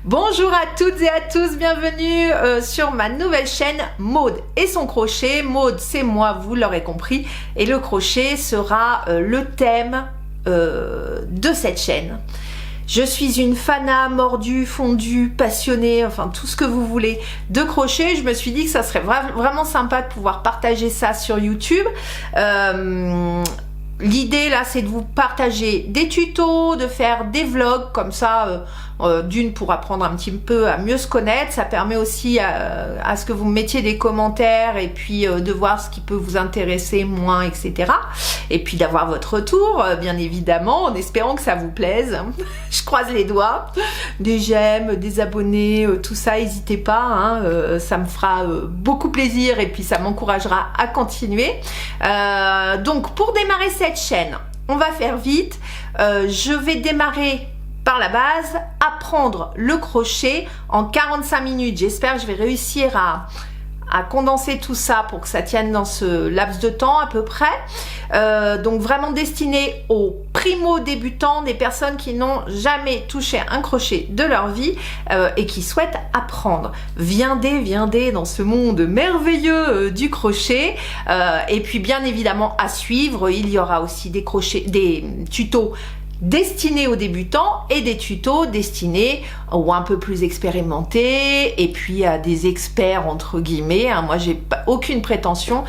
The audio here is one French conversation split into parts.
Bonjour à toutes et à tous, bienvenue sur ma nouvelle chaîne Maud et son crochet. Maud, c'est moi, vous l'aurez compris, et le crochet sera le thème de cette chaîne. Je suis une fana, mordue, fondue, passionnée, enfin tout ce que vous voulez de crochet. Je me suis dit que ça serait vraiment sympa de pouvoir partager ça sur YouTube. L'idée là, c'est de vous partager des tutos, de faire des vlogs comme ça, d'une pour apprendre un petit peu à mieux se connaître. Ça permet aussi à ce que vous me mettiez des commentaires et puis de voir ce qui peut vous intéresser moins, etc. Et puis d'avoir votre retour, bien évidemment, en espérant que ça vous plaise. Je croise les doigts. Des j'aime, des abonnés, tout ça, n'hésitez pas, hein, ça me fera beaucoup plaisir et puis ça m'encouragera à continuer. Donc pour démarrer cette chaîne, on va faire vite. Je vais démarrer par la base, apprendre le crochet en 45 minutes. J'espère que je vais réussir à condenser tout ça pour que ça tienne dans ce laps de temps à peu près. Donc vraiment destiné aux primo-débutants, des personnes qui n'ont jamais touché un crochet de leur vie et qui souhaitent apprendre. Viendez dans ce monde merveilleux du crochet. Et puis bien évidemment à suivre, il y aura aussi des tutos destinés aux débutants et des tutos destinés aux un peu plus expérimentés et puis à des experts entre guillemets, hein. Moi j'ai aucune prétention,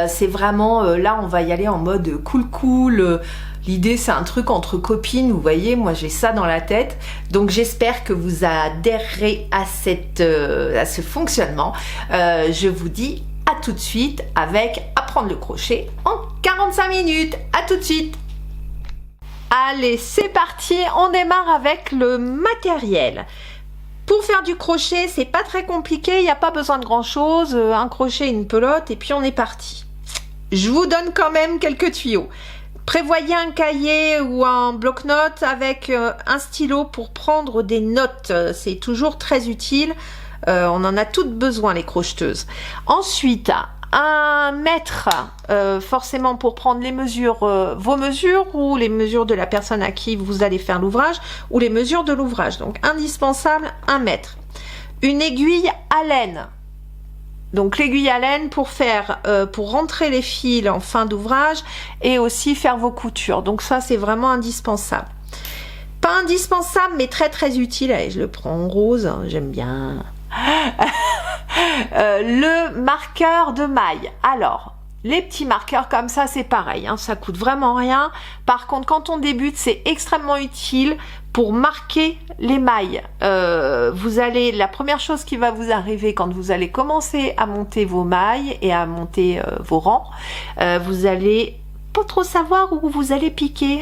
c'est vraiment là on va y aller en mode cool. L'idée c'est un truc entre copines, vous voyez, moi j'ai ça dans la tête, donc j'espère que vous adhérerez à ce fonctionnement. Je vous dis à tout de suite avec apprendre le crochet en 45 minutes. À tout de suite. Allez, c'est parti, on démarre avec le matériel. Pour faire du crochet, c'est pas très compliqué, il n'y a pas besoin de grand chose, un crochet, une pelote, et puis on est parti. Je vous donne quand même quelques tuyaux. Prévoyez un cahier ou un bloc-notes avec un stylo pour prendre des notes, c'est toujours très utile, on en a toutes besoin les crocheteuses. Ensuite, un mètre forcément pour prendre les mesures, vos mesures ou les mesures de la personne à qui vous allez faire l'ouvrage ou les mesures de l'ouvrage, donc indispensable 1 mètre. Une aiguille à laine, donc l'aiguille à laine pour faire pour rentrer les fils en fin d'ouvrage et aussi faire vos coutures, donc ça c'est vraiment indispensable. Pas indispensable mais très utile. Allez, je le prends en rose, hein, j'aime bien. Le marqueur de maille. Alors les petits marqueurs comme ça c'est pareil, hein, ça coûte vraiment rien. Par contre quand on débute c'est extrêmement utile pour marquer les mailles. La première chose qui va vous arriver quand vous allez commencer à monter vos mailles et à monter vos rangs, vous allez pas trop savoir où vous allez piquer.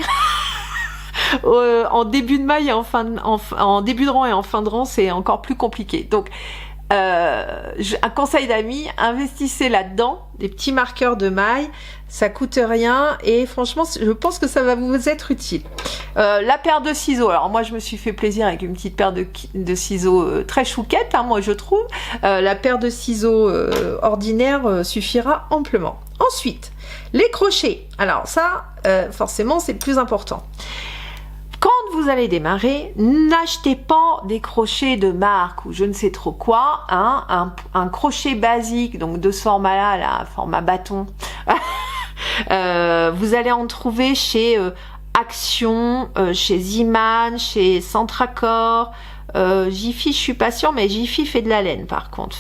En début de maille et en début de rang et en fin de rang c'est encore plus compliqué, donc un conseil d'amis, investissez là-dedans, des petits marqueurs de maille, ça coûte rien et franchement je pense que ça va vous être utile. La paire de ciseaux, alors moi je me suis fait plaisir avec une petite paire de ciseaux très chouquette, hein, moi je trouve. La paire de ciseaux ordinaire suffira amplement. Ensuite les crochets, alors ça forcément c'est le plus important. Quand vous allez démarrer, n'achetez pas des crochets de marque ou je ne sais trop quoi, hein, un crochet basique, donc de ce format là, format bâton. Vous allez en trouver chez Action, chez Ziman, chez Centracor, Jiffy, je suis pas sûre, mais Jiffy fait de la laine par contre,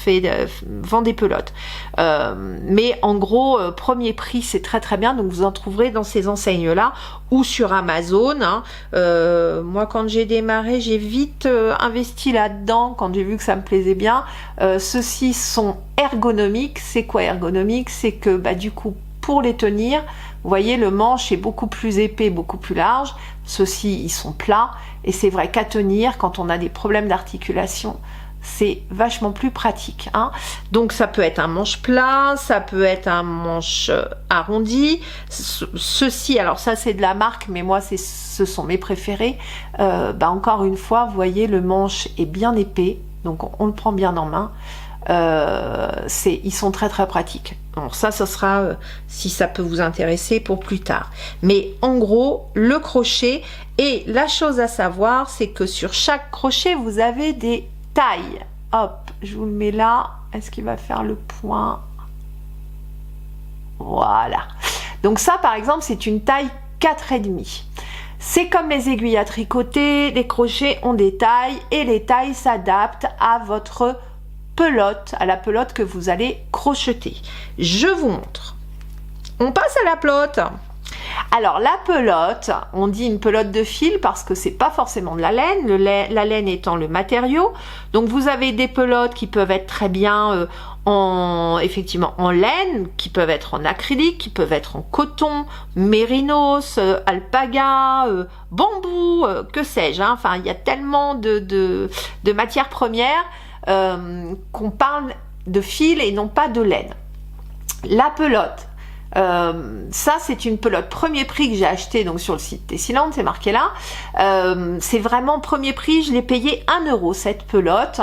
vend des pelotes. Mais en gros, premier prix, c'est très bien, donc vous en trouverez dans ces enseignes-là ou sur Amazon. Hein. Moi, quand j'ai démarré, j'ai vite investi là-dedans, quand j'ai vu que ça me plaisait bien. Ceux-ci sont ergonomiques. C'est quoi ergonomique? C'est que du coup, pour les tenir, vous voyez, le manche est beaucoup plus épais, beaucoup plus large. Ceux-ci, ils sont plats. Et c'est vrai qu'à tenir, quand on a des problèmes d'articulation, c'est vachement plus pratique. Hein. Donc, ça peut être un manche plat, ça peut être un manche arrondi. Ceux-ci, alors ça, c'est de la marque, mais moi, ce sont mes préférés. Encore une fois, vous voyez, le manche est bien épais. Donc, on le prend bien en main. ils sont très très pratiques. Alors ça, ce sera si ça peut vous intéresser pour plus tard. Mais en gros, le crochet, et la chose à savoir, c'est que sur chaque crochet, vous avez des tailles. Hop, je vous le mets là. Est-ce qu'il va faire le point? Voilà. Donc ça, par exemple, c'est une taille 4,5. C'est comme les aiguilles à tricoter, les crochets ont des tailles et les tailles s'adaptent à votre pelote, à la pelote que vous allez crocheter. Je vous montre. On passe à la pelote. Alors la pelote, on dit une pelote de fil parce que c'est pas forcément de la laine, la laine étant le matériau. Donc vous avez des pelotes qui peuvent être très bien effectivement en laine, qui peuvent être en acrylique, qui peuvent être en coton, mérinos, alpaga, bambou, que sais-je. Hein. Enfin, il y a tellement de matières premières qu'on parle de fil et non pas de laine. La pelote. Ça c'est une pelote premier prix que j'ai acheté donc sur le site Tessiland, c'est marqué là. C'est vraiment premier prix, je l'ai payé 1 € cette pelote.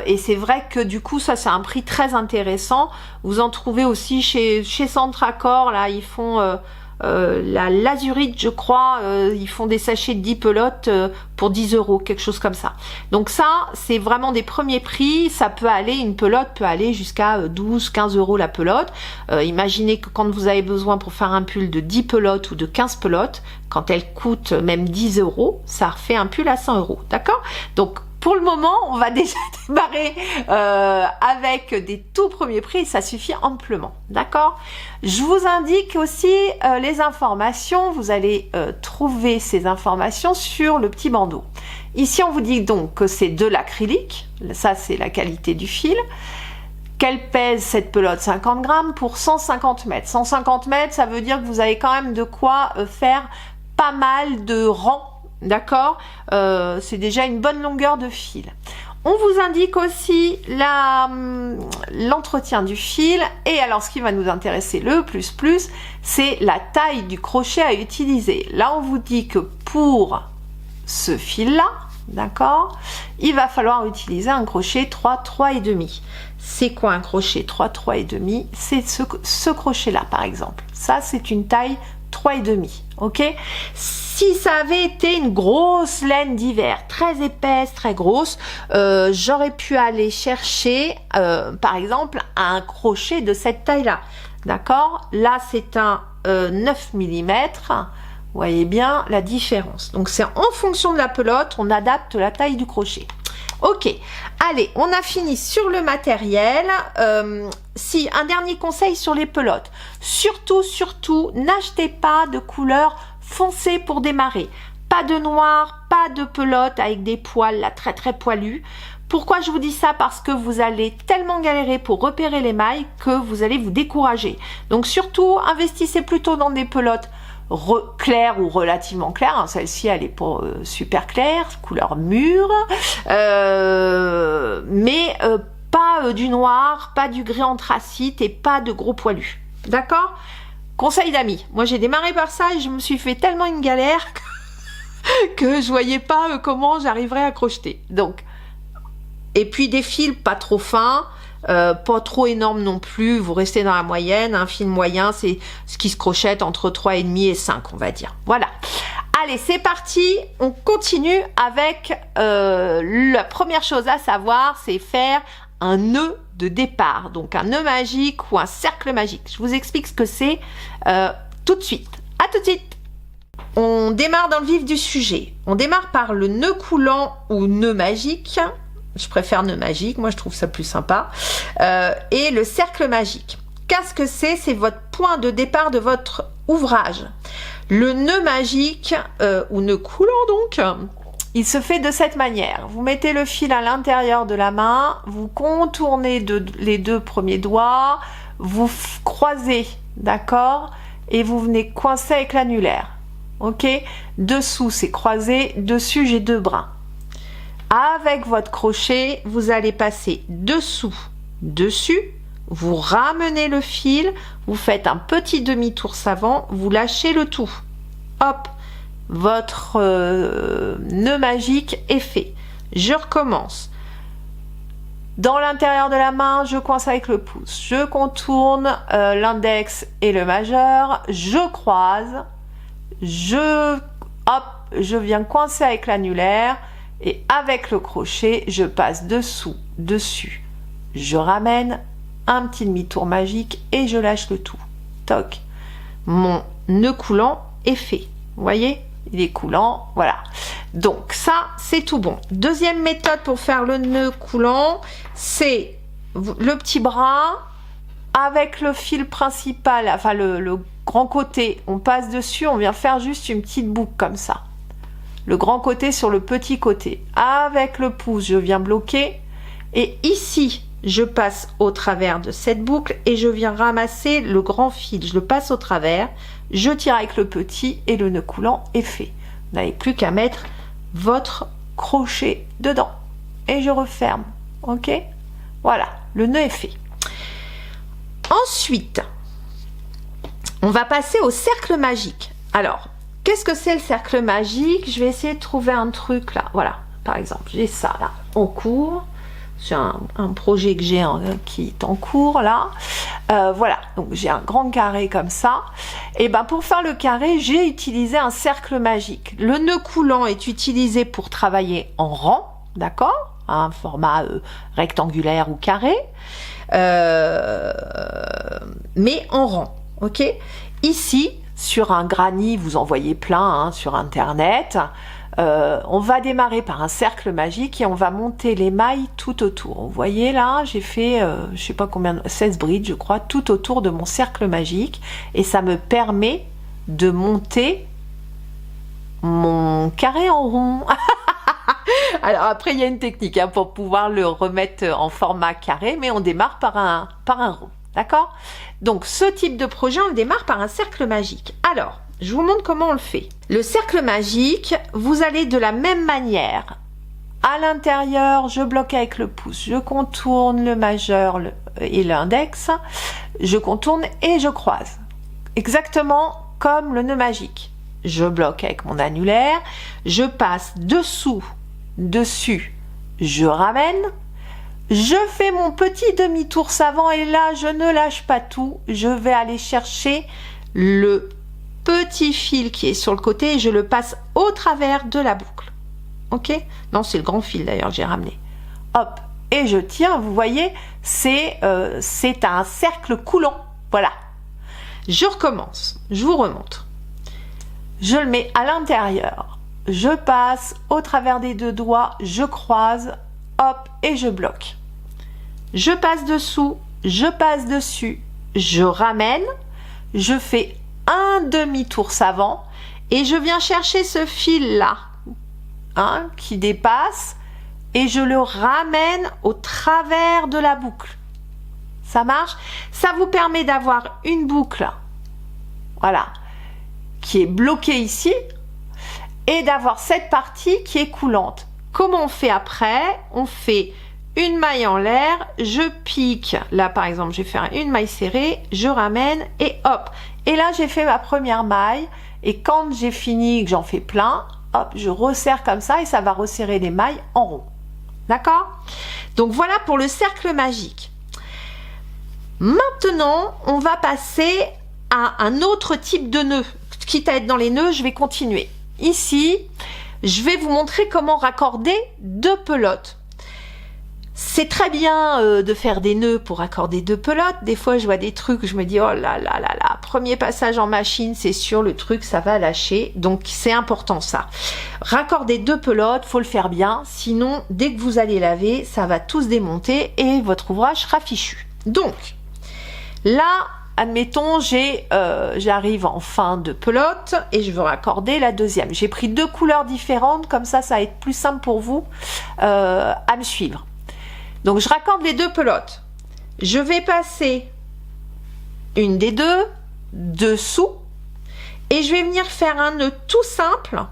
Et c'est vrai que du coup ça c'est un prix très intéressant. Vous en trouvez aussi chez Centracor, là ils font la Lazurite je crois, ils font des sachets de 10 pelotes pour 10 €, quelque chose comme ça. Donc ça c'est vraiment des premiers prix, ça peut aller, une pelote peut aller jusqu'à 12-15 € la pelote. Imaginez que quand vous avez besoin pour faire un pull de 10 pelotes ou de 15 pelotes, quand elle coûte même 10 €, ça refait un pull à 100 €, d'accord? Donc pour le moment, on va déjà démarrer avec des tout premiers prix, ça suffit amplement, d'accord? Je vous indique aussi les informations, vous allez trouver ces informations sur le petit bandeau. Ici, on vous dit donc que c'est de l'acrylique, ça c'est la qualité du fil. Qu'elle pèse cette pelote? 50 grammes pour 150 mètres. 150 mètres, ça veut dire que vous avez quand même de quoi faire pas mal de rangs. D'accord, c'est déjà une bonne longueur de fil. On vous indique aussi l'entretien du fil. Et alors, ce qui va nous intéresser le plus, c'est la taille du crochet à utiliser. Là, on vous dit que pour ce fil-là, d'accord, il va falloir utiliser un crochet 3,5. C'est quoi un crochet 3,5? C'est ce crochet-là, par exemple. Ça, c'est une taille 3,5. Ok? Si ça avait été une grosse laine d'hiver, très épaisse, très grosse, j'aurais pu aller chercher, par exemple, un crochet de cette taille-là. D'accord? Là, c'est un 9 mm. Vous voyez bien la différence. Donc, c'est en fonction de la pelote, on adapte la taille du crochet. Ok, allez, on a fini sur le matériel. Si, un dernier conseil sur les pelotes. Surtout, n'achetez pas de couleur foncée pour démarrer. Pas de noir, pas de pelote avec des poils là, très très poilus. Pourquoi je vous dis ça? Parce que vous allez tellement galérer pour repérer les mailles que vous allez vous décourager. Donc surtout, investissez plutôt dans des pelotes claire ou relativement claire. Celle-ci elle est pas super claire, couleur mûre, mais pas du noir, pas du gris anthracite et pas de gros poilus, d'accord? Conseil d'amis, moi j'ai démarré par ça et je me suis fait tellement une galère que je voyais pas comment j'arriverais à crocheter. Donc, et puis des fils pas trop fins, pas trop énorme non plus, vous restez dans la moyenne. Un fil moyen, c'est ce qui se crochette entre 3,5 et 5, on va dire. Voilà. Allez, c'est parti. On continue avec la première chose à savoir, c'est faire un nœud de départ. Donc un nœud magique ou un cercle magique. Je vous explique ce que c'est tout de suite. À tout de suite. On démarre dans le vif du sujet. On démarre par le nœud coulant ou nœud magique. Je préfère nœud magique, moi je trouve ça plus sympa. Et le cercle magique. Qu'est-ce que c'est? C'est votre point de départ de votre ouvrage. Le nœud magique, ou nœud coulant donc, il se fait de cette manière. Vous mettez le fil à l'intérieur de la main, vous contournez les deux premiers doigts, vous croisez, d'accord? Et vous venez coincer avec l'annulaire. Ok? Dessous c'est croisé, dessus j'ai deux brins. Avec votre crochet, vous allez passer dessous, dessus, vous ramenez le fil, vous faites un petit demi-tour savant, vous lâchez le tout. Hop, votre nœud magique est fait. Je recommence. Dans l'intérieur de la main, je coince avec le pouce. Je contourne l'index et le majeur. Je croise. Je viens coincer avec l'annulaire. Et avec le crochet, je passe dessous, dessus. Je ramène un petit demi-tour magique et je lâche le tout. Toc. Mon nœud coulant est fait. Vous voyez? Il est coulant, voilà. Donc ça, c'est tout bon. Deuxième méthode pour faire le nœud coulant, c'est le petit bras avec le fil principal, enfin le grand côté. On passe dessus, on vient faire juste une petite boucle comme ça. Le grand côté sur le petit côté. Avec le pouce, je viens bloquer. Et ici, je passe au travers de cette boucle et je viens ramasser le grand fil. Je le passe au travers, je tire avec le petit et le nœud coulant est fait. Vous n'avez plus qu'à mettre votre crochet dedans. Et je referme. Ok? Voilà, le nœud est fait. Ensuite, on va passer au cercle magique. Alors, qu'est-ce que c'est le cercle magique? Je vais essayer de trouver un truc là. Voilà, par exemple, j'ai ça là en cours. C'est un projet que j'ai qui est en cours là. Voilà, donc j'ai un grand carré comme ça. Et ben pour faire le carré, j'ai utilisé un cercle magique. Le nœud coulant est utilisé pour travailler en rang, d'accord? Un format rectangulaire ou carré. Mais en rang, ok? Ici, sur un granit, vous en voyez plein sur internet. On va démarrer par un cercle magique et on va monter les mailles tout autour. Vous voyez là, j'ai fait, je sais pas combien, 16 brides je crois, tout autour de mon cercle magique. Et ça me permet de monter mon carré en rond. Alors après, il y a une technique pour pouvoir le remettre en format carré, mais on démarre par un rond. D'accord? Donc, ce type de projet, on le démarre par un cercle magique. Alors, je vous montre comment on le fait. Le cercle magique, vous allez de la même manière. À l'intérieur, je bloque avec le pouce. Je contourne le majeur et l'index. Je contourne et je croise. Exactement comme le nœud magique. Je bloque avec mon annulaire. Je passe dessous, dessus. Je ramène. Je fais mon petit demi-tour savant et là, je ne lâche pas tout. Je vais aller chercher le petit fil qui est sur le côté et je le passe au travers de la boucle. Ok? Non, c'est le grand fil d'ailleurs que j'ai ramené. Hop, et je tire. Vous voyez, c'est un cercle coulant. Voilà. Je recommence. Je vous remontre. Je le mets à l'intérieur. Je passe au travers des deux doigts. Je croise. Hop, et je bloque. Je passe dessous, je passe dessus, je ramène, je fais un demi-tour savant et je viens chercher ce fil-là qui dépasse et je le ramène au travers de la boucle. Ça marche? Ça vous permet d'avoir une boucle, voilà, qui est bloquée ici et d'avoir cette partie qui est coulante. Comment on fait après? On fait une maille en l'air, je pique, là par exemple je vais faire une maille serrée, je ramène et hop, et là j'ai fait ma première maille et quand j'ai fini, que j'en fais plein, hop, je resserre comme ça et ça va resserrer les mailles en rond. D'accord? Donc voilà pour le cercle magique. Maintenant, on va passer à un autre type de nœud. Quitte à être dans les nœuds, je vais continuer. Ici, je vais vous montrer comment raccorder deux pelotes. C'est très bien de faire des nœuds pour raccorder deux pelotes. Des fois, je vois des trucs, je me dis, oh là là là là, premier passage en machine, c'est sûr, le truc, ça va lâcher. Donc, c'est important ça. Raccorder deux pelotes, faut le faire bien. Sinon, dès que vous allez laver, ça va tout se démonter et votre ouvrage sera fichu. Donc, là, admettons, j'arrive en fin de pelote et je veux raccorder la deuxième. J'ai pris deux couleurs différentes, comme ça va être plus simple pour vous à me suivre. Donc, je raccorde les deux pelotes. Je vais passer une des deux dessous et je vais venir faire un nœud tout simple,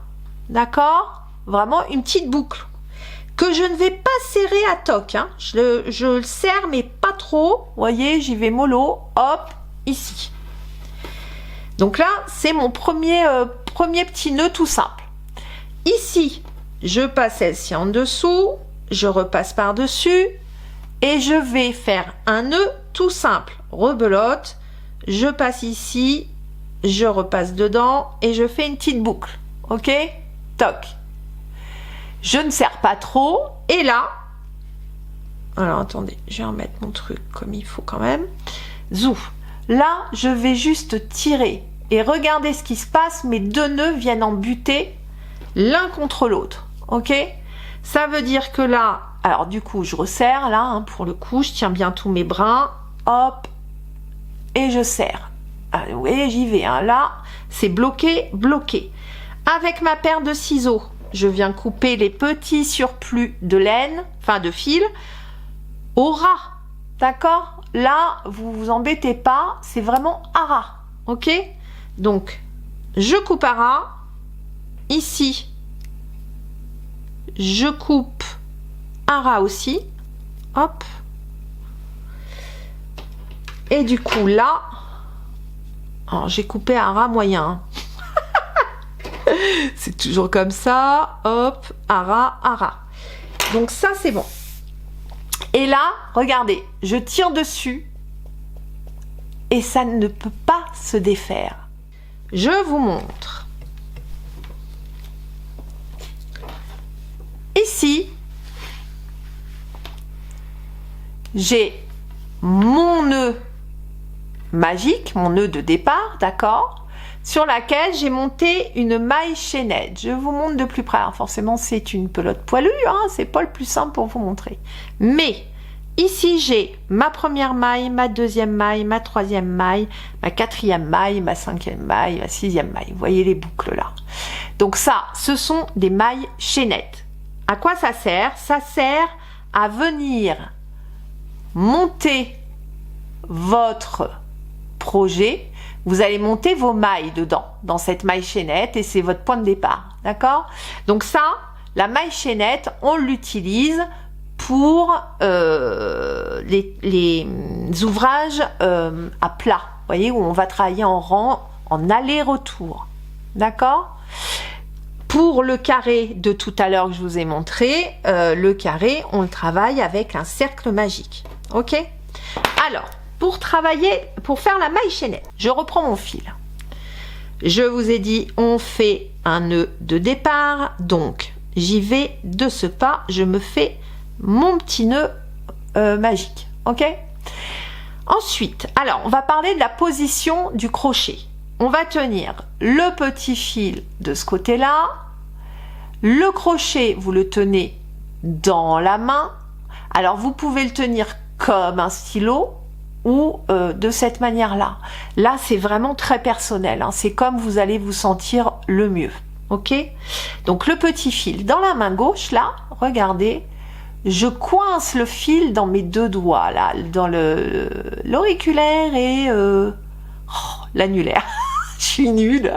d'accord? Vraiment une petite boucle que je ne vais pas serrer à toc. Je le serre, mais pas trop. Vous voyez, j'y vais mollo, hop, ici. Donc là, c'est mon premier petit nœud tout simple. Ici, je passe celle-ci en dessous, je repasse par-dessus et je vais faire un nœud tout simple. Rebelote, je passe ici, je repasse dedans et je fais une petite boucle. Ok? Toc. Je ne serre pas trop. Et là, alors attendez, je vais remettre mon truc comme il faut quand même. Zou. Là, je vais juste tirer. Et regardez ce qui se passe. Mes deux nœuds viennent en buter l'un contre l'autre. Ok? Ça veut dire que là, alors du coup, je resserre là, hein, pour le coup, je tiens bien tous mes brins. Hop. Et je serre. Ah, vous voyez, j'y vais. Hein. Là, c'est bloqué, bloqué. Avec ma paire de ciseaux, je viens couper les petits surplus de laine, enfin de fil, au ras. D'accord? Là, vous vous embêtez pas, c'est vraiment à ras. Ok? Donc, je coupe à ras. Ici, je coupe à ras aussi. Hop. Et du coup, là, j'ai coupé à ras moyen. C'est toujours comme ça. Hop, à ras. Donc ça, c'est bon. Et là, regardez, je tire dessus et ça ne peut pas se défaire. Je vous montre. Ici, j'ai mon nœud magique, mon nœud de départ, d'accord, sur laquelle j'ai monté une maille chaînette. Je vous montre de plus près. Alors forcément, c'est une pelote poilue, hein, c'est pas le plus simple pour vous montrer. Mais ici, j'ai ma première maille, ma deuxième maille, ma troisième maille, ma quatrième maille, ma cinquième maille, ma sixième maille. Vous voyez les boucles là. Donc ça, ce sont des mailles chaînettes. À quoi ça sert? Ça sert à venir monter votre projet. Vous allez monter vos mailles dedans, dans cette maille chaînette, et c'est votre point de départ, d'accord? Donc ça, la maille chaînette, on l'utilise pour les ouvrages à plat, vous voyez, où on va travailler en rang, en aller-retour, d'accord? Pour le carré de tout à l'heure que je vous ai montré, le carré, on le travaille avec un cercle magique, ok? Alors, pour travailler, pour faire la maille chaînette, je reprends mon fil. Je vous ai dit, on fait un nœud de départ, donc j'y vais de ce pas, je me fais mon petit nœud magique, ok? Ensuite, alors, on va parler de la position du crochet. On va tenir le petit fil de ce côté-là, le crochet, vous le tenez dans la main. Alors, vous pouvez le tenir comme un stylo, ou de cette manière-là. Là, c'est vraiment très personnel. Hein. C'est comme vous allez vous sentir le mieux. Ok? Donc, le petit fil dans la main gauche, là, regardez, je coince le fil dans mes deux doigts, là, dans l'auriculaire et l'annulaire. Je suis nulle.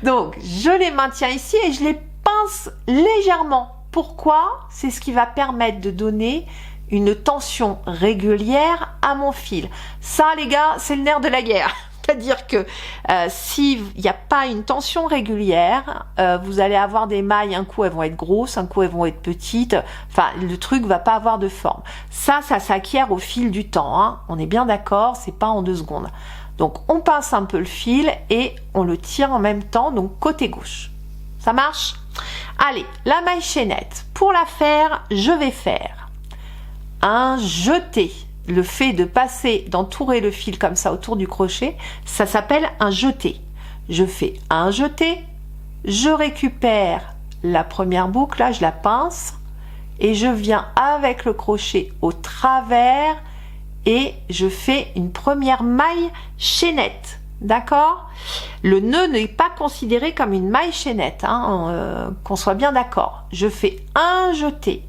Donc, je les maintiens ici et je les pince légèrement. Pourquoi? C'est ce qui va permettre de donner une tension régulière à mon fil. Ça, les gars, c'est le nerf de la guerre. C'est-à-dire que s'il n'y a pas une tension régulière, vous allez avoir des mailles, un coup elles vont être grosses, un coup elles vont être petites, enfin le truc va pas avoir de forme. Ça s'acquiert au fil du temps, hein. On est bien d'accord, c'est pas en 2 secondes. Donc on pince un peu le fil et on le tire en même temps, donc côté gauche. Ça marche? Allez, la maille chaînette. Pour la faire, je vais faire un jeté. Le fait de passer, d'entourer le fil comme ça autour du crochet, ça s'appelle un jeté. Je fais un jeté, je récupère la première boucle, là je la pince, et je viens avec le crochet au travers et je fais une première maille chaînette. D'accord? Le nœud n'est pas considéré comme une maille chaînette, hein, qu'on soit bien d'accord. Je fais un jeté,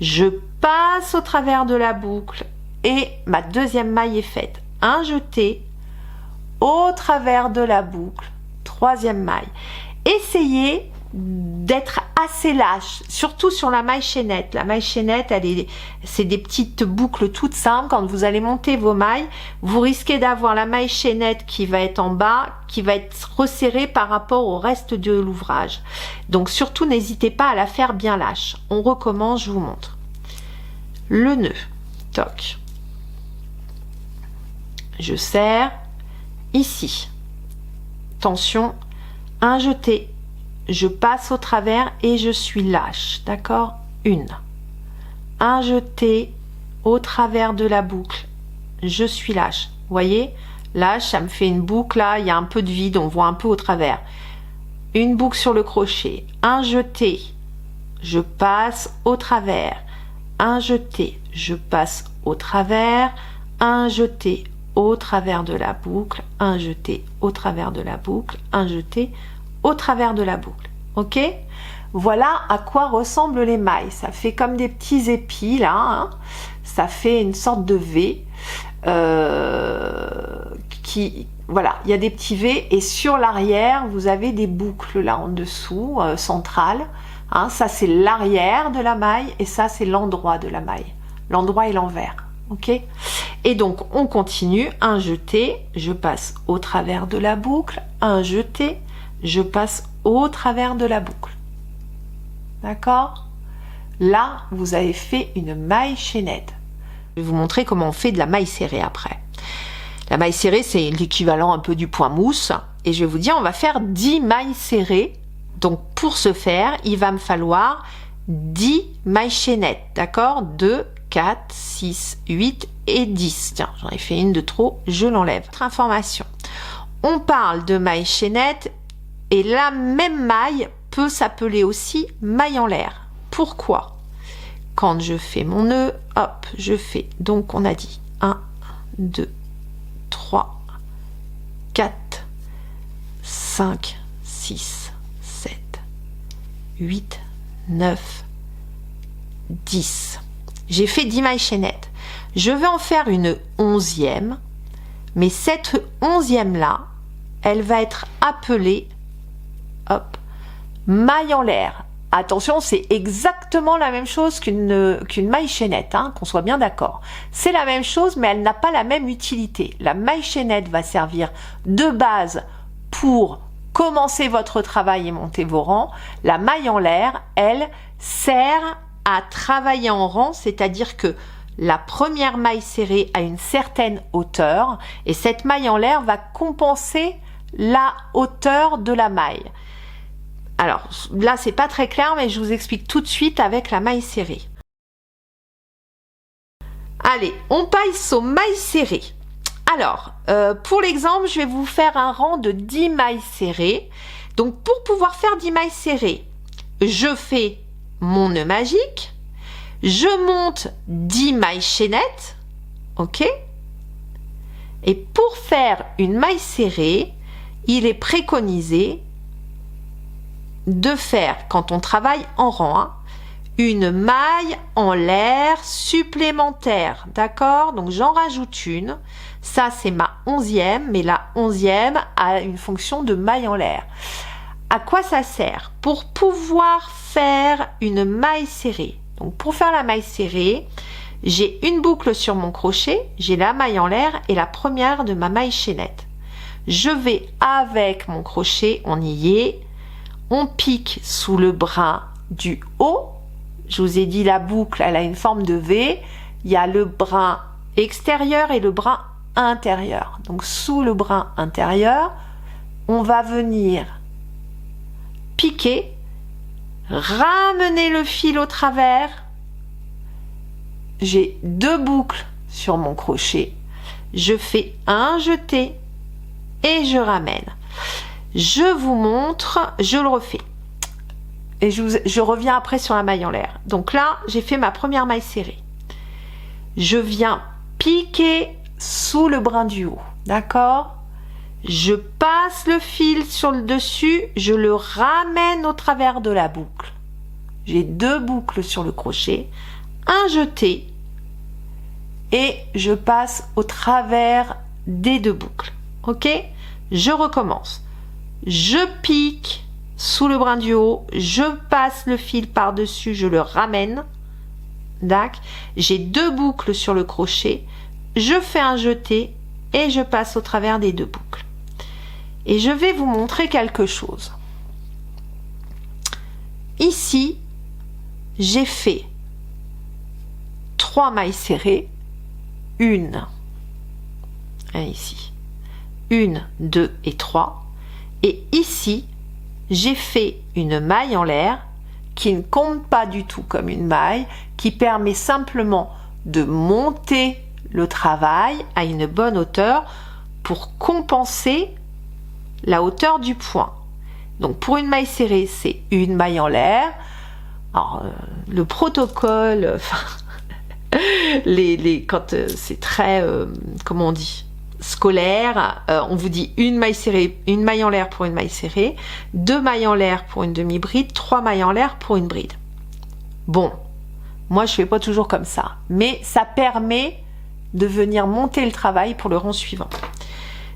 je passe au travers de la boucle et ma deuxième maille est faite. Un jeté au travers de la boucle, troisième maille. Essayez d'être assez lâche, surtout sur la maille chaînette. La maille chaînette, c'est des petites boucles toutes simples. Quand vous allez monter vos mailles, vous risquez d'avoir la maille chaînette qui va être en bas, qui va être resserrée par rapport au reste de l'ouvrage. Donc surtout, n'hésitez pas à la faire bien lâche. On recommence, je vous montre. le nœud. Toc. Je serre ici. Attention, un jeté. Je passe au travers et je suis lâche. D'accord? Une. Un jeté au travers de la boucle. Je suis lâche. Vous voyez? Lâche, ça me fait une boucle là. Il y a un peu de vide, on voit un peu au travers. Une boucle sur le crochet. Un jeté. Je passe au travers. Un jeté. Je passe au travers. Un jeté au travers de la boucle, un jeté au travers de la boucle, un jeté au travers de la boucle. Ok? Voilà à quoi ressemblent les mailles. Ça fait comme des petits épis là. Hein. Ça fait une sorte de V. Voilà, il y a des petits V et sur l'arrière, vous avez des boucles là en dessous, centrales. Hein. Ça, c'est l'arrière de la maille et ça, c'est l'endroit de la maille. L'endroit et l'envers. Ok? Et donc on continue, un jeté, je passe au travers de la boucle, un jeté, je passe au travers de la boucle. D'accord? Là, vous avez fait une maille chaînette. Je vais vous montrer comment on fait de la maille serrée après. La maille serrée, c'est l'équivalent un peu du point mousse. Et je vais vous dire, on va faire 10 mailles serrées. Donc pour ce faire, il va me falloir 10 mailles chaînettes. D'accord? 2, 4, 6, 8 et 10. Tiens, j'en ai fait une de trop, je l'enlève. Autre information. On parle de maille chaînette et la même maille peut s'appeler aussi maille en l'air. Pourquoi? Quand je fais mon nœud, hop, je fais, donc on a dit 1, 2, 3, 4, 5, 6, 7, 8, 9, 10. J'ai fait 10 mailles chaînettes. Je vais en faire une 11e, mais cette 11e là, elle va être appelée, hop, maille en l'air. Attention, c'est exactement la même chose qu'une maille chaînette, hein, qu'on soit bien d'accord. C'est la même chose, mais elle n'a pas la même utilité. La maille chaînette va servir de base pour commencer votre travail et monter vos rangs. La maille en l'air, elle, sert à travailler en rang, c'est-à-dire que la première maille serrée a une certaine hauteur et cette maille en l'air va compenser la hauteur de la maille. Alors là, c'est pas très clair, mais je vous explique tout de suite avec la maille serrée. Allez, on passe aux mailles serrées. Alors, pour l'exemple, je vais vous faire un rang de 10 mailles serrées. Donc, pour pouvoir faire 10 mailles serrées, je fais mon nœud magique, je monte 10 mailles chaînettes, ok? Et pour faire une maille serrée, il est préconisé de faire, quand on travaille en rang, hein, une maille en l'air supplémentaire, d'accord? Donc j'en rajoute une, ça c'est ma 11e, mais la 11e a une fonction de maille en l'air. À quoi ça sert? Pour pouvoir faire une maille serrée. Donc pour faire la maille serrée, j'ai une boucle sur mon crochet, j'ai la maille en l'air et la première de ma maille chaînette. Je vais avec mon crochet, on y est, on pique sous le brin du haut. Je vous ai dit la boucle, elle a une forme de V. Il y a le brin extérieur et le brin intérieur. Donc sous le brin intérieur, on va venir piquer, ramener le fil au travers. J'ai 2 boucles sur mon crochet. Je fais un jeté et je ramène. Je vous montre, je le refais. Et je reviens après sur la maille en l'air. Donc là, j'ai fait ma première maille serrée. Je viens piquer sous le brin du haut. D'accord? Je passe le fil sur le dessus, je le ramène au travers de la boucle. J'ai 2 boucles sur le crochet, un jeté et je passe au travers des 2 boucles. Ok? Je recommence. Je pique sous le brin du haut, je passe le fil par-dessus, je le ramène. D'accord? J'ai 2 boucles sur le crochet, je fais un jeté et je passe au travers des 2 boucles. Et je vais vous montrer quelque chose. Ici, j'ai fait 3 mailles serrées, 1, ici, 1, 2 et 3, et ici, j'ai fait une maille en l'air qui ne compte pas du tout comme une maille, qui permet simplement de monter le travail à une bonne hauteur pour compenser la hauteur du point. Donc pour une maille serrée, c'est une maille en l'air. Alors le protocole, quand c'est très, comment on dit, scolaire, on vous dit une maille serrée, une maille en l'air pour une maille serrée, 2 mailles en l'air pour une demi-bride, 3 mailles en l'air pour une bride. Bon, moi je fais pas toujours comme ça, mais ça permet de venir monter le travail pour le rang suivant.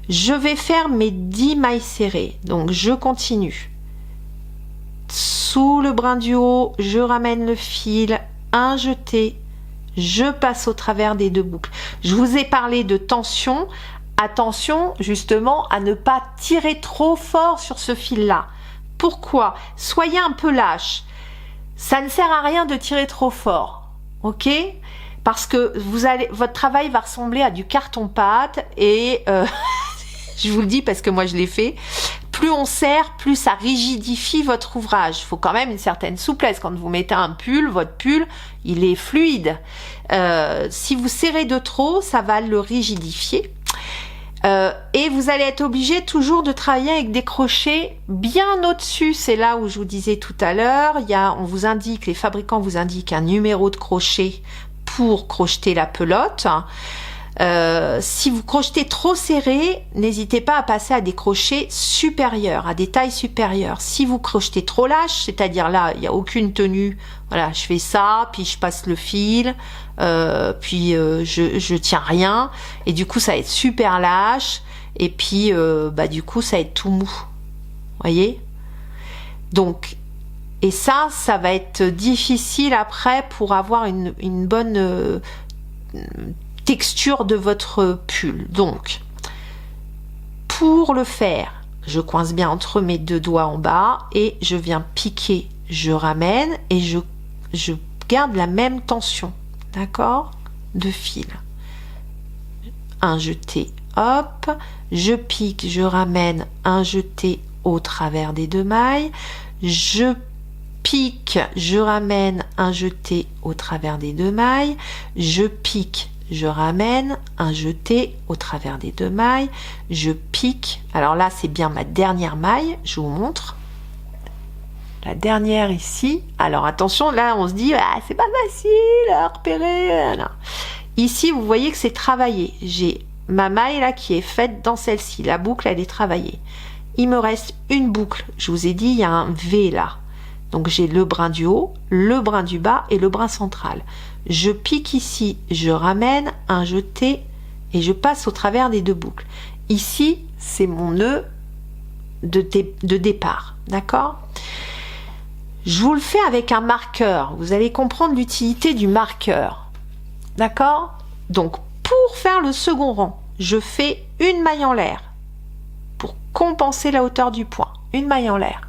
Je vais faire mes 10 mailles serrées, donc je continue. Sous le brin du haut, je ramène le fil, un jeté, je passe au travers des 2 boucles. Je vous ai parlé de tension. Attention justement à ne pas tirer trop fort sur ce fil-là. Pourquoi? Soyez un peu lâche. Ça ne sert à rien de tirer trop fort, ok? Parce que votre travail va ressembler à du carton-pâte et je vous le dis parce que moi je l'ai fait. Plus on serre, plus ça rigidifie votre ouvrage. Il faut quand même une certaine souplesse. Quand vous mettez un pull, votre pull, il est fluide. Si vous serrez de trop, ça va le rigidifier. Et vous allez être obligé toujours de travailler avec des crochets bien au-dessus. C'est là où je vous disais tout à l'heure, on vous indique, les fabricants vous indiquent un numéro de crochet pour crocheter la pelote. Si vous crochetez trop serré, n'hésitez pas à passer à des crochets supérieurs, à des tailles supérieures. Si vous crochetez trop lâche, c'est-à-dire là, il n'y a aucune tenue, voilà, je fais ça, puis je passe le fil, puis je tiens rien, et du coup ça va être super lâche, et puis du coup ça va être tout mou, voyez. Donc, et ça va être difficile après pour avoir une bonne texture de votre pull. Donc pour le faire, je coince bien entre mes 2 doigts en bas et je viens piquer, je ramène et je garde la même tension, d'accord, de fil. Un jeté, hop, je pique, je ramène, un jeté au travers des 2 mailles, je pique, je ramène, un jeté au travers des 2 mailles, je pique, je ramène, un jeté au travers des 2 mailles, je pique. Alors là, c'est bien ma dernière maille, je vous montre. La dernière ici. Alors attention, là, on se dit, ah, c'est pas facile à repérer. Non. Ici, vous voyez que c'est travaillé. J'ai ma maille là qui est faite dans celle-ci. La boucle, elle est travaillée. Il me reste une boucle. Je vous ai dit, il y a un V là. Donc j'ai le brin du haut, le brin du bas et le brin central. Je pique ici, je ramène, un jeté et je passe au travers des 2 boucles. Ici, c'est mon nœud de départ, d'accord? Je vous le fais avec un marqueur. Vous allez comprendre l'utilité du marqueur, d'accord? Donc pour faire le second rang, je fais une maille en l'air pour compenser la hauteur du point. Une maille en l'air.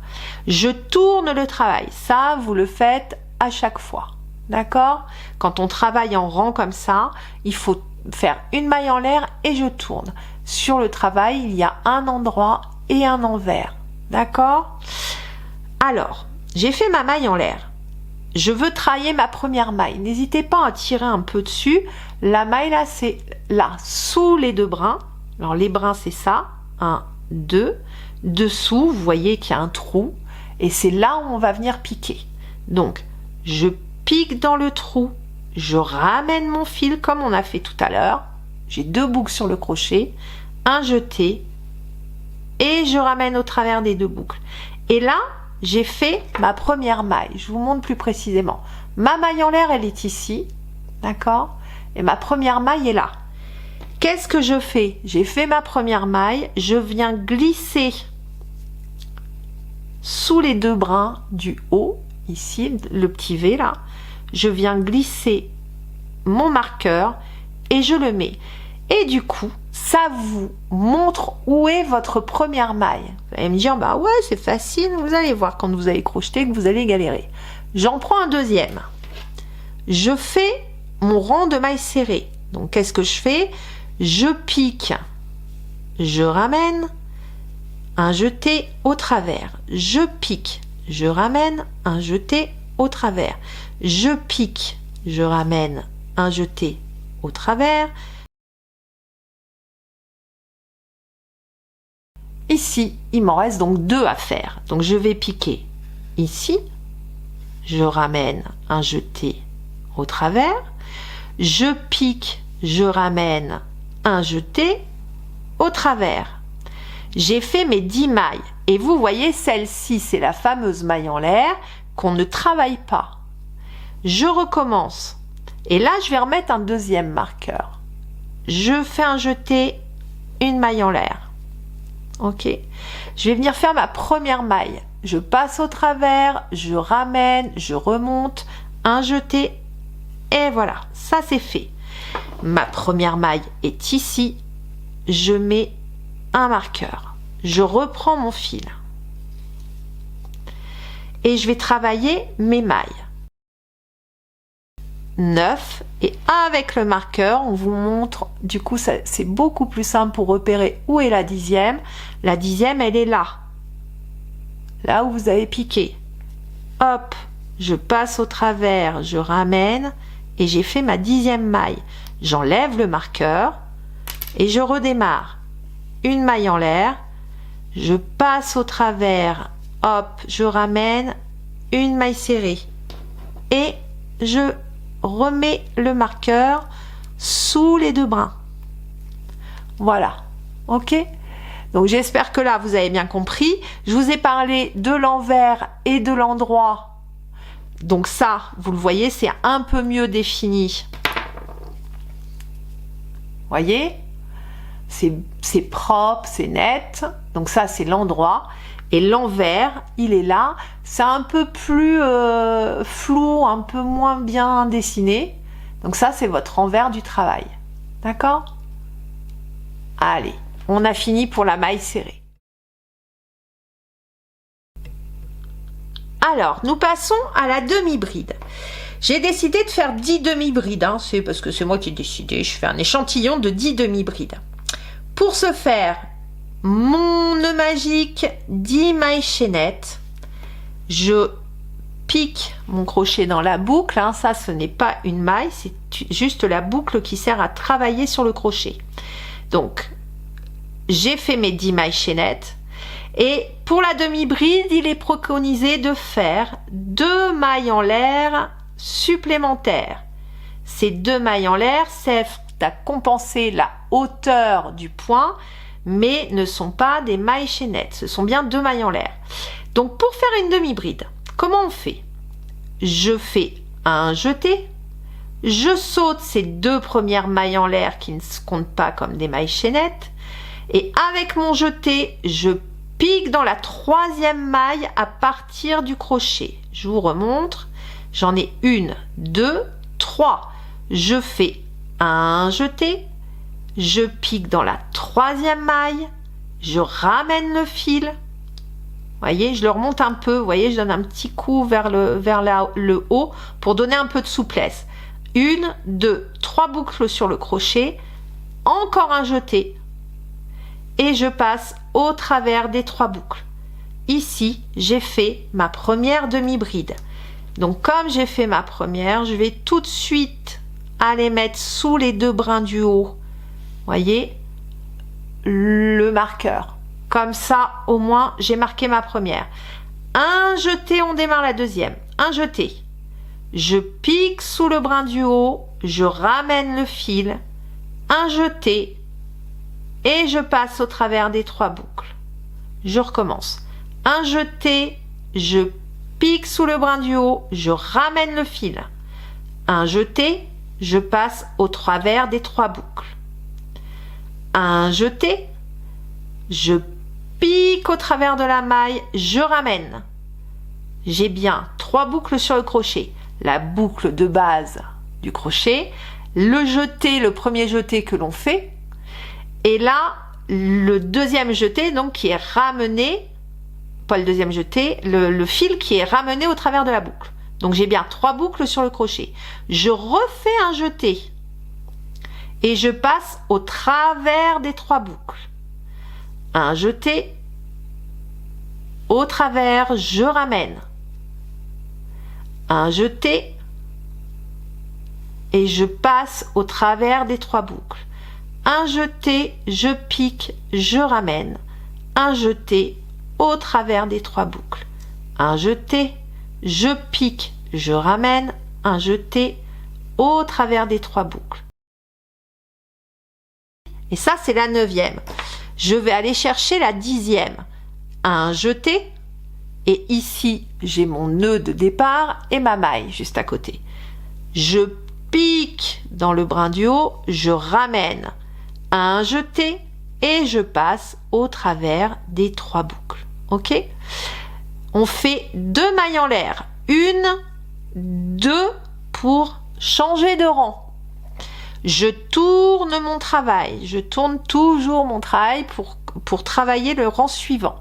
Je tourne le travail. Ça, vous le faites à chaque fois. D'accord? Quand on travaille en rang comme ça, il faut faire une maille en l'air et je tourne. Sur le travail, il y a un endroit et un envers. D'accord? Alors, j'ai fait ma maille en l'air. Je veux travailler ma première maille. N'hésitez pas à tirer un peu dessus. La maille là, c'est là, sous les 2 brins. Alors, les brins, c'est ça. 1, 2. Dessous, vous voyez qu'il y a un trou. Et c'est là où on va venir piquer. Donc, je pique dans le trou. Je ramène mon fil comme on a fait tout à l'heure. J'ai 2 boucles sur le crochet. Un jeté. Et je ramène au travers des 2 boucles. Et là, j'ai fait ma première maille. Je vous montre plus précisément. Ma maille en l'air, elle est ici. D'accord? Et ma première maille est là. Qu'est-ce que je fais? J'ai fait ma première maille. Je viens glisser sous les 2 brins du haut. Ici, le petit V là. Je viens glisser mon marqueur et je le mets. Et du coup, ça vous montre où est votre première maille. Vous allez me dire, bah ouais, c'est facile. Vous allez voir quand vous allez crocheter que vous allez galérer. J'en prends un deuxième. Je fais mon rang de mailles serrées. Donc qu'est-ce que je fais? Je pique, je ramène, un jeté au travers. Je pique, je ramène, un jeté au travers. Je pique, je ramène, un jeté au travers. Ici, il m'en reste donc 2 à faire. Donc je vais piquer ici, je ramène un jeté au travers, je pique, je ramène un jeté au travers. J'ai fait mes 10 mailles et vous voyez celle-ci, c'est la fameuse maille en l'air qu'on ne travaille pas. Je recommence et là je vais remettre un deuxième marqueur. Je fais un jeté, une maille en l'air. Ok, je vais venir faire ma première maille. Je passe au travers, je ramène, je remonte, un jeté et voilà, ça c'est fait. Ma première maille est ici, je mets un marqueur, je reprends mon fil et je vais travailler mes mailles. 9 et avec le marqueur on vous montre, du coup c'est beaucoup plus simple pour repérer où est la 10e. La 10e elle est là où vous avez piqué. Hop, je passe au travers, je ramène et j'ai fait ma 10e maille. J'enlève le marqueur et je redémarre. Une maille en l'air, je passe au travers, hop, je ramène, une maille serrée et je remets le marqueur sous les 2 brins. Voilà, ok? Donc j'espère que là vous avez bien compris. Je vous ai parlé de l'envers et de l'endroit. Donc ça, vous le voyez, c'est un peu mieux défini. Voyez? C'est propre, c'est net. Donc ça, c'est l'endroit. Et l'envers, il est là. C'est un peu plus flou, un peu moins bien dessiné. Donc ça, c'est votre envers du travail. D'accord? Allez, on a fini pour la maille serrée. Alors, nous passons à la demi-bride. J'ai décidé de faire 10 demi-brides. Hein. C'est parce que c'est moi qui ai décidé. Je fais un échantillon de 10 demi-brides. Pour ce faire, mon nœud magique, 10 mailles chaînettes. Je pique mon crochet dans la boucle. Hein. Ça, ce n'est pas une maille. C'est juste la boucle qui sert à travailler sur le crochet. Donc, j'ai fait mes 10 mailles chaînettes. Et pour la demi-bride, il est préconisé de faire 2 mailles en l'air supplémentaires. Ces 2 mailles en l'air servent à compenser la hauteur du point, mais ne sont pas des mailles chaînettes. Ce sont bien 2 mailles en l'air. Donc pour faire une demi-bride, comment on fait? Je fais un jeté, je saute ces 2 premières mailles en l'air qui ne se comptent pas comme des mailles chaînettes, et avec mon jeté, je pique dans la 3e maille à partir du crochet. Je vous remontre. J'en ai 1, 2, 3. Je fais un jeté. Je pique dans la 3e maille. Je ramène le fil. Voyez, je le remonte un peu. Vous voyez, je donne un petit coup vers le haut pour donner un peu de souplesse. 1, 2, 3 boucles sur le crochet. Encore un jeté. Et je passe au travers des 3 boucles. Ici, j'ai fait ma première demi-bride. Donc, comme j'ai fait ma première, je vais tout de suite aller mettre sous les 2 brins du haut, voyez, le marqueur. Comme ça, au moins, j'ai marqué ma première. Un jeté, on démarre la deuxième. Un jeté. Je pique sous le brin du haut, je ramène le fil. Un jeté. Et je passe au travers des 3 boucles. Je recommence. Un jeté, je pique sous le brin du haut, je ramène le fil. Un jeté, je passe au travers des 3 boucles. Un jeté, je pique au travers de la maille, je ramène. J'ai bien 3 boucles sur le crochet. La boucle de base du crochet, le jeté, le premier jeté que l'on fait, et là, le deuxième jeté, donc qui est ramené, pas le deuxième jeté, le fil qui est ramené au travers de la boucle. Donc j'ai bien 3 boucles sur le crochet. Je refais un jeté et je passe au travers des 3 boucles. Un jeté, au travers, je ramène. Un jeté et je passe au travers des 3 boucles. Un jeté, je pique, je ramène. Un jeté au travers des 3 boucles. Un jeté, je pique, je ramène. Un jeté au travers des 3 boucles. Et ça, c'est la 9e. Je vais aller chercher la 10e. Un jeté. Et ici, j'ai mon nœud de départ et ma maille juste à côté. Je pique dans le brin du haut, je ramène un jeté et je passe au travers des 3 boucles. Ok? On fait 2 mailles en l'air. 1, 2 pour changer de rang. Je tourne mon travail. Je tourne toujours mon travail pour travailler le rang suivant.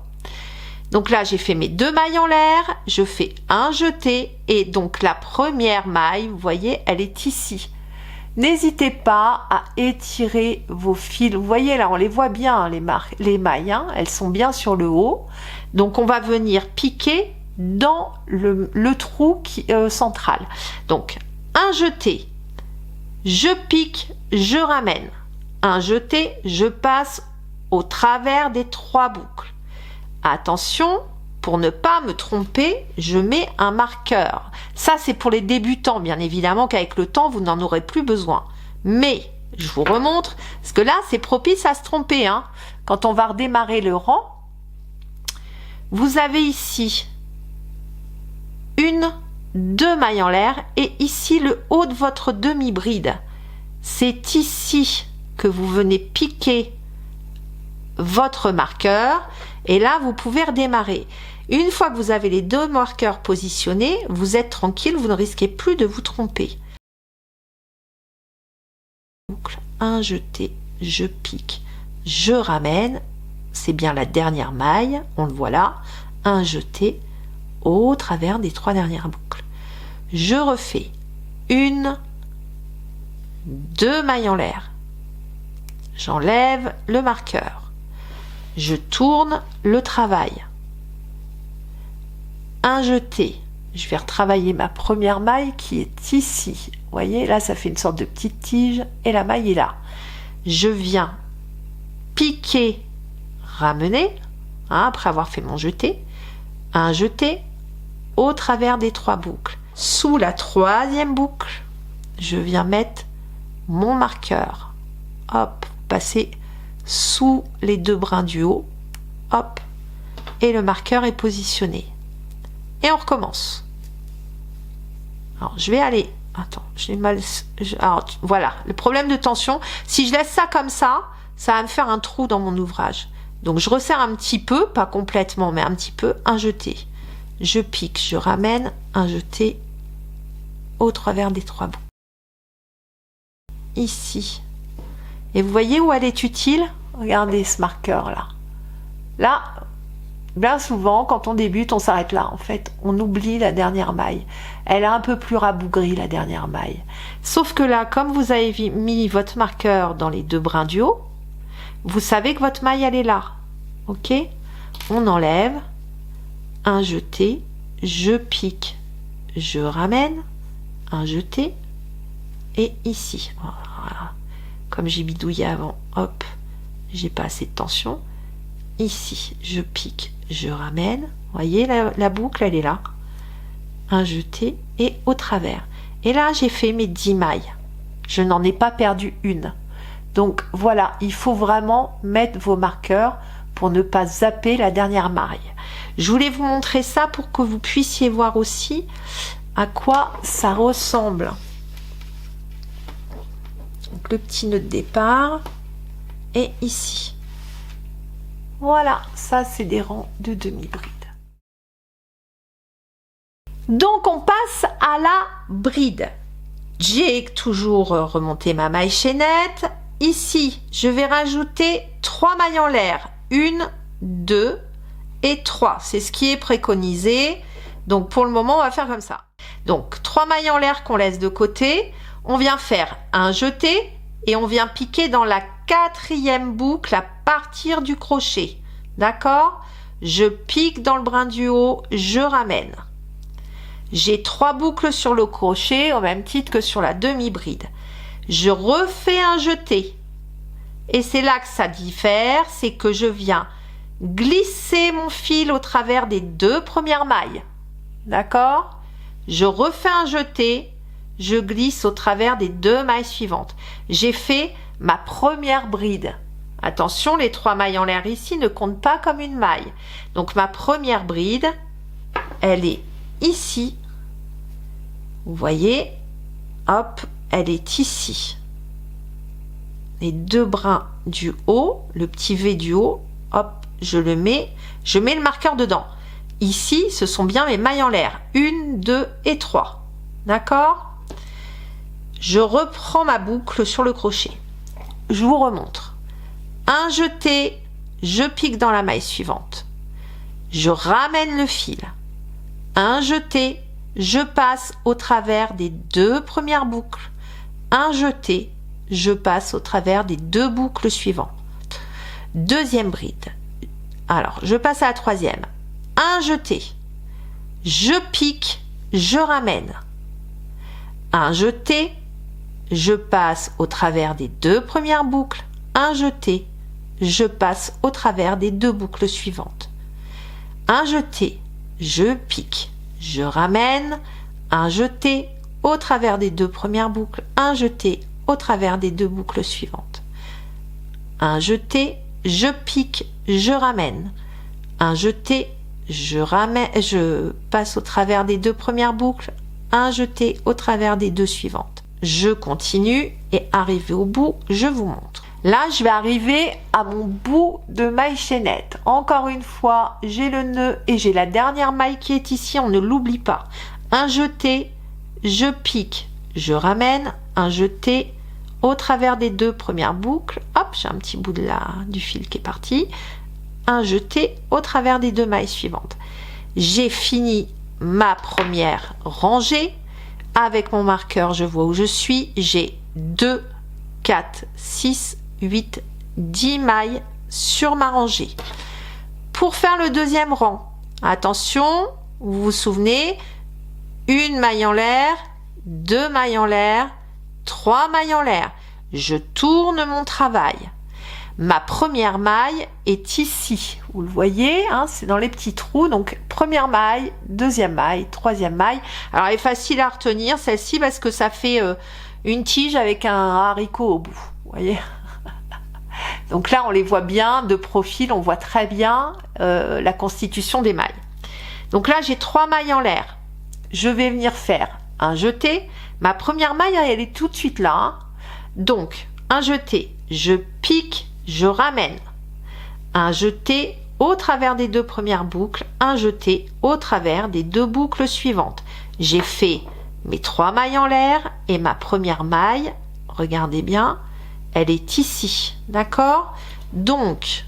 Donc là, j'ai fait mes 2 mailles en l'air, je fais un jeté et donc la première maille, vous voyez, elle est ici. N'hésitez pas à étirer vos fils. Vous voyez là, on les voit bien, les mailles, hein, elles sont bien sur le haut. Donc on va venir piquer dans le trou central. Donc un jeté, je pique, je ramène. Un jeté, je passe au travers des 3 boucles. Attention, pour ne pas me tromper, je mets un marqueur. Ça, c'est pour les débutants, bien évidemment qu'avec le temps, vous n'en aurez plus besoin. Mais, je vous remontre, parce que là, c'est propice à se tromper. Hein. Quand on va redémarrer le rang, vous avez ici 1, 2 mailles en l'air et ici le haut de votre demi-bride. C'est ici que vous venez piquer votre marqueur. Et là, vous pouvez redémarrer. Une fois que vous avez les 2 marqueurs positionnés, vous êtes tranquille, vous ne risquez plus de vous tromper. Un jeté, je pique, je ramène. C'est bien la dernière maille, on le voit là. Un jeté au travers des 3 dernières boucles. Je refais 1, 2 mailles en l'air. J'enlève le marqueur. Je tourne le travail. Un jeté. Je vais retravailler ma première maille qui est ici. Vous voyez, là, ça fait une sorte de petite tige et la maille est là. Je viens piquer, ramener, hein, après avoir fait mon jeté. Un jeté au travers des 3 boucles. Sous la 3e boucle, je viens mettre mon marqueur. Hop, passer sous les 2 brins du haut, hop, et le marqueur est positionné. Et on recommence. Alors, je vais aller, attends, j'ai mal, alors, voilà, le problème de tension, si je laisse ça comme ça va me faire un trou dans mon ouvrage. Donc, je resserre un petit peu, pas complètement, mais un petit peu, un jeté. Je pique, je ramène, un jeté au travers des 3 boucles. Ici. Et vous voyez où elle est utile? Regardez ce marqueur là. Là, bien souvent, quand on débute, on s'arrête là. En fait, on oublie la dernière maille. Elle est un peu plus rabougrie, la dernière maille. Sauf que là, comme vous avez mis votre marqueur dans les 2 brins du haut, vous savez que votre maille, elle est là. Ok? On enlève. Un jeté. Je pique. Je ramène. Un jeté. Et ici. Voilà. Comme j'ai bidouillé avant, hop, j'ai pas assez de tension. Ici, je pique, je ramène. Vous voyez, la boucle, elle est là. Un jeté et au travers. Et là, j'ai fait mes 10 mailles. Je n'en ai pas perdu une. Donc, voilà, il faut vraiment mettre vos marqueurs pour ne pas zapper la dernière maille. Je voulais vous montrer ça pour que vous puissiez voir aussi à quoi ça ressemble. Donc, le petit nœud de départ et ici. Voilà, ça c'est des rangs de demi-bride. Donc on passe à la bride. J'ai toujours remonté ma maille chaînette. Ici, je vais rajouter 3 mailles en l'air. 1, 2 et 3. C'est ce qui est préconisé. Donc pour le moment, on va faire comme ça. Donc 3 mailles en l'air qu'on laisse de côté, on vient faire un jeté et on vient piquer dans la 4e boucle à partir du crochet. D'accord? Je pique dans le brin du haut, je ramène. J'ai 3 boucles sur le crochet au même titre que sur la demi-bride. Je refais un jeté. Et c'est là que ça diffère, c'est que je viens glisser mon fil au travers des 2 premières mailles. D'accord? Je refais un jeté, je glisse au travers des 2 mailles suivantes. J'ai fait ma première bride. Attention, les 3 mailles en l'air ici ne comptent pas comme une maille. Donc ma première bride, elle est ici. Vous voyez, hop, elle est ici. Les 2 brins du haut, le petit V du haut, hop, je mets le marqueur dedans. Ici, ce sont bien mes mailles en l'air. 1, 2 et 3. D'accord? Je reprends ma boucle sur le crochet. Je vous remontre. Un jeté, je pique dans la maille suivante. Je ramène le fil. Un jeté, je passe au travers des 2 premières boucles. Un jeté, je passe au travers des 2 boucles suivantes. Deuxième bride. Alors, je passe à la 3e. Un jeté, je pique, je ramène. Un jeté, je passe au travers des 2 premières boucles. Un jeté, je passe au travers des 2 boucles suivantes. Un jeté, je pique, je ramène. Un jeté au travers des 2 premières boucles. Un jeté au travers des 2 boucles suivantes. Un jeté, je pique, je ramène. Un jeté, je passe au travers des 2 premières boucles. Un jeté au travers des 2 suivantes. Je continue et arrivé au bout, je vous montre. Là, je vais arriver à mon bout de maille chaînette. Encore une fois, j'ai le nœud et j'ai la dernière maille qui est ici, on ne l'oublie pas. Un jeté, je pique, je ramène. Un jeté au travers des 2 premières boucles. Hop, j'ai un petit bout du fil qui est parti. Un jeté au travers des 2 mailles suivantes. J'ai fini ma première rangée. Avec mon marqueur, je vois où je suis. J'ai 2, 4, 6, 8, 10 mailles sur ma rangée. Pour faire le deuxième rang, attention, vous vous souvenez, 1 maille en l'air, 2 mailles en l'air, 3 mailles en l'air. Je tourne mon travail. Ma première maille est ici. Vous le voyez, hein, c'est dans les petits trous. Donc, première maille, deuxième maille, troisième maille. Alors, elle est facile à retenir, celle-ci, parce que ça fait une tige avec un haricot au bout. Vous voyez? Donc là, on les voit bien de profil. On voit très bien la constitution des mailles. Donc là, j'ai 3 mailles en l'air. Je vais venir faire un jeté. Ma première maille, elle est tout de suite là. Hein. Donc, un jeté, je pique, je ramène. Un jeté au travers des 2 premières boucles, un jeté au travers des 2 boucles suivantes. J'ai fait mes 3 mailles en l'air et ma première maille, regardez bien, elle est ici, d'accord? Donc,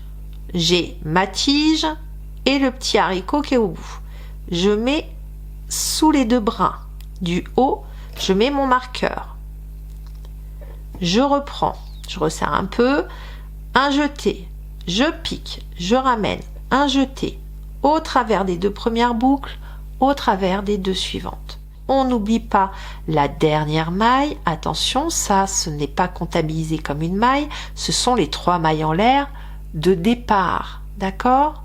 j'ai ma tige et le petit haricot qui est au bout. Je mets sous les 2 brins du haut, je mets mon marqueur. Je reprends, je resserre un peu. Un jeté, je pique, je ramène. Un jeté au travers des 2 premières boucles, au travers des 2 suivantes. On n'oublie pas la dernière maille. Attention, ça, ce n'est pas comptabilisé comme une maille. Ce sont les 3 mailles en l'air de départ. D'accord?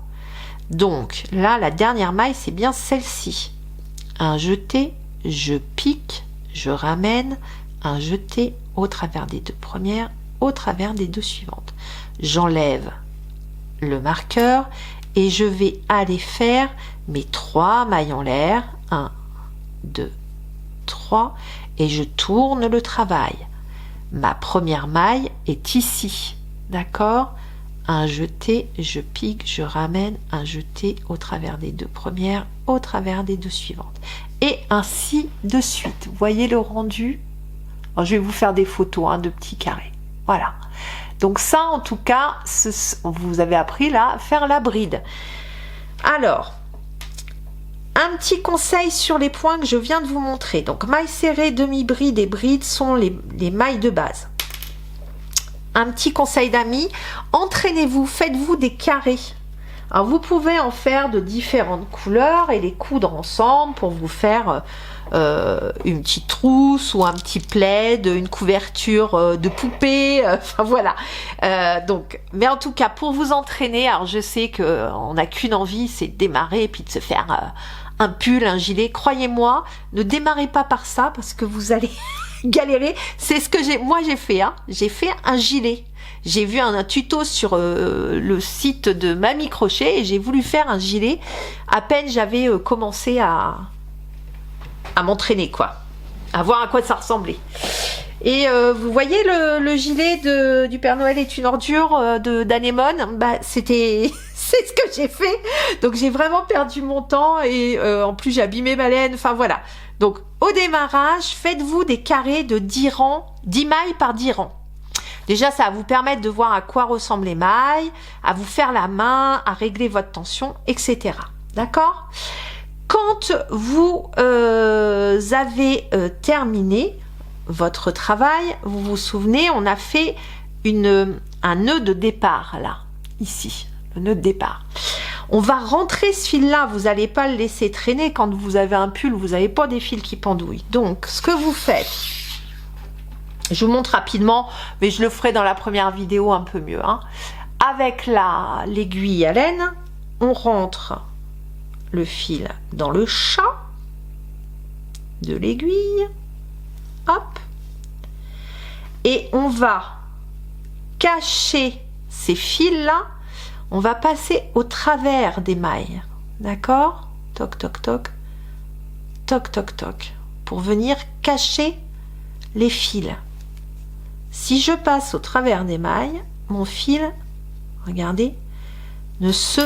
Donc, là, la dernière maille, c'est bien celle-ci. Un jeté, je pique, je ramène. Un jeté au travers des 2 premières, au travers des 2 suivantes. J'enlève le marqueur et je vais aller faire mes 3 mailles en l'air. 1, 2, 3 et je tourne le travail. Ma première maille est ici, d'accord? Un jeté, je pique, je ramène. Un jeté au travers des 2 premières, au travers des 2 suivantes. Et ainsi de suite. Vous voyez le rendu? Alors, je vais vous faire des photos de petits carrés. Voilà. Donc ça, en tout cas, vous avez appris là à faire la bride. Alors, Un petit conseil sur les points que je viens de vous montrer. Donc mailles serrées, demi-bride et bride sont les mailles de base. Un petit conseil d'amis, entraînez-vous, faites-vous des carrés. Alors vous pouvez en faire de différentes couleurs et les coudre ensemble pour vous faire une petite trousse ou un petit plaid, une couverture de poupée, enfin voilà. Donc, mais en tout cas pour vous entraîner, alors je sais que on n'a qu'une envie, c'est de démarrer et puis de se faire un pull, un gilet. Croyez-moi, ne démarrez pas par ça parce que vous allez galérer. C'est ce que j'ai fait, hein. J'ai fait un gilet. J'ai vu un tuto sur le site de Mamie Crochet et j'ai voulu faire un gilet. À peine j'avais commencé à m'entraîner, quoi, à voir à quoi ça ressemblait. Et vous voyez le gilet du Père Noël est une ordure d'Anémone, bah c'est ce que j'ai fait. Donc j'ai vraiment perdu mon temps et en plus j'ai abîmé ma laine. Enfin voilà. Donc au démarrage, faites-vous des carrés de 10 rangs, 10 mailles par 10 rangs. Déjà, ça va vous permettre de voir à quoi ressemblent les mailles, à vous faire la main, à régler votre tension, etc. D'accord ? Quand vous avez terminé votre travail, vous vous souvenez, on a fait un nœud de départ, là, ici, le nœud de départ. On va rentrer ce fil-là, vous n'allez pas le laisser traîner. Quand vous avez un pull, vous n'avez pas des fils qui pendouillent. Donc, ce que vous faites, je vous montre rapidement, mais je le ferai dans la première vidéo un peu mieux. Hein. Avec l'aiguille à laine, on rentre le fil dans le chat de l'aiguille. Hop. Et on va cacher ces fils-là. On va passer au travers des mailles. D'accord? Toc, toc, toc. Toc, toc, toc. Pour venir cacher les fils. Si je passe au travers des mailles, mon fil, regardez, ne se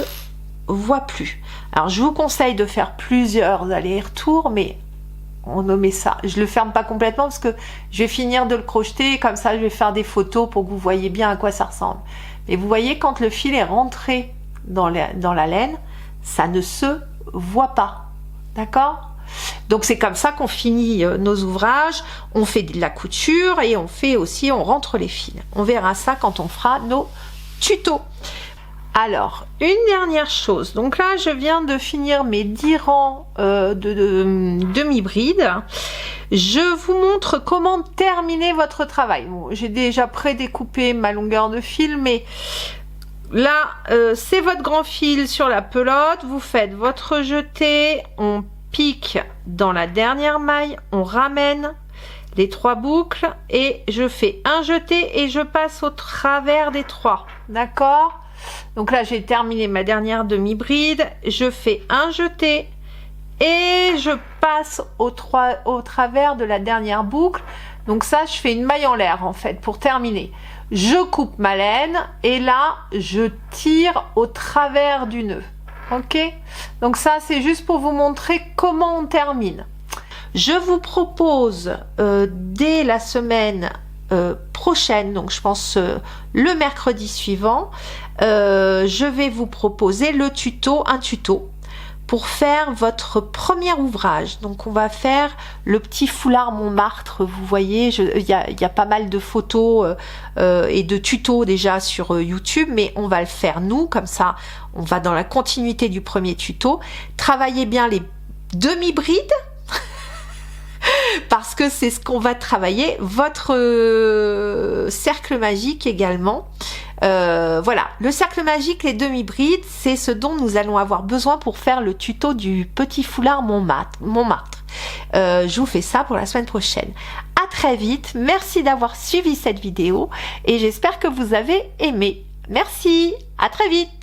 voit plus. Alors, je vous conseille de faire plusieurs allers-retours, mais on nommait ça. Je le ferme pas complètement parce que je vais finir de le crocheter. Comme ça, je vais faire des photos pour que vous voyez bien à quoi ça ressemble. Mais vous voyez, quand le fil est rentré dans la laine, ça ne se voit pas. D'accord ? Donc c'est comme ça qu'on finit nos ouvrages, on fait de la couture et on rentre les fils. On verra ça quand on fera nos tutos. Alors, une dernière chose. Donc là, je viens de finir mes 10 rangs de demi-bride. Je vous montre comment terminer votre travail. Bon, j'ai déjà prédécoupé ma longueur de fil, mais là, c'est votre grand fil sur la pelote. Vous faites votre jeté, on pique dans la dernière maille, on ramène les 3 boucles et je fais un jeté et je passe au travers des 3. D'accord? Donc là, j'ai terminé ma dernière demi-bride. Je fais un jeté et je passe au travers de la dernière boucle. Donc ça, je fais une maille en l'air en fait pour terminer. Je coupe ma laine et là, je tire au travers du nœud. Ok, donc ça c'est juste pour vous montrer comment on termine. Je vous propose dès la semaine prochaine, donc je pense le mercredi suivant, je vais vous proposer un tuto pour faire votre premier ouvrage. Donc on va faire le petit foulard Montmartre. Vous voyez, il y a pas mal de photos et de tutos déjà sur YouTube, mais on va le faire nous, comme ça on va dans la continuité du premier tuto. Travaillez bien les demi-brides parce que c'est ce qu'on va travailler, votre cercle magique également. Voilà, le cercle magique, les demi-brides, c'est ce dont nous allons avoir besoin pour faire le tuto du petit foulard Montmartre. Je vous fais ça pour la semaine prochaine. À très vite, merci d'avoir suivi cette vidéo et j'espère que vous avez aimé. Merci, à très vite.